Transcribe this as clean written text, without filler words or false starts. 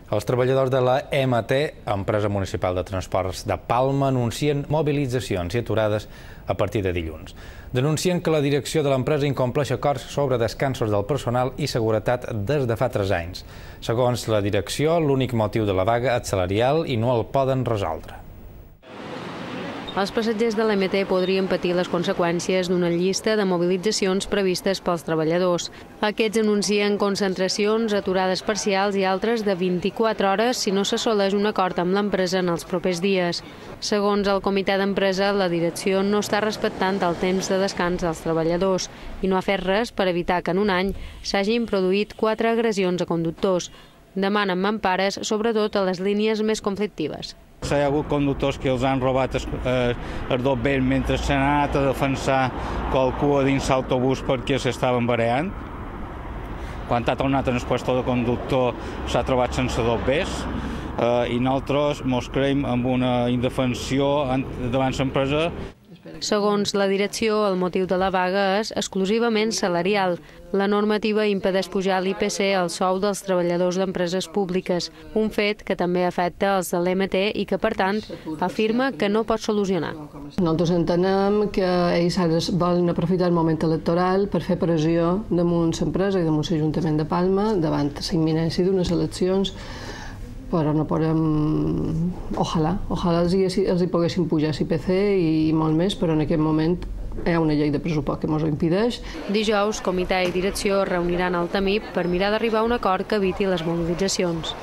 Els treballadors de la EMT, empresa municipal de transports de Palma, anuncien mobilitzacions i aturades a partir de dilluns. Denuncien que la direcció de l'empresa incompleix acords sobre descansos del personal i seguretat des de fa 3 anys. Segons la direcció, l'únic motiu de la vaga és salarial i no el poden resoldre. Els passatgers de l'EMT podrien patir les conseqüències d'una llista de mobilitzacions previstes pels treballadors. Aquests anuncien concentracions, aturades parcials i altres de 24 hores si no s'assoleix un acord amb l'empresa en els propers dies. Segons el comitè d'empresa, la direcció no està respectant el temps de descans dels treballadors i no ha fet res per evitar que en un any s'hagin produït 4 agressions a conductors. Demanen mampares, sobretot a les línies més conflictives. Hi ha hagut conductors que els han robat el dobbell mentre s'han anat a defensar qualcú a dins l'autobús perquè s'estaven barallant. Quan ha tornat en el puesto de conductor s'ha trobat sense dobbers i nosaltres ens creiem amb una indefensió davant l'empresa. Segons la direcció, el motiu de la vaga és exclusivament salarial. La normativa impedeix pujar l'IPC al sou dels treballadors d'empreses públiques, un fet que també afecta els de l'EMT i que, per tant, afirma que no pot solucionar. Nosaltres entenem que ells ara volen aprofitar el moment electoral per fer pressió damunt l'empresa i damunt l'Ajuntament de Palma davant la imminència d'unes eleccions, però no podem... Ojalà els hi poguessin pujar l'IPC i molt més, però en aquest moment hi ha una llei de pressupost que ens ho impedeix. Dijous, comitè i direcció reuniran el TAMIP per mirar d'arribar a un acord que eviti les mobilitzacions.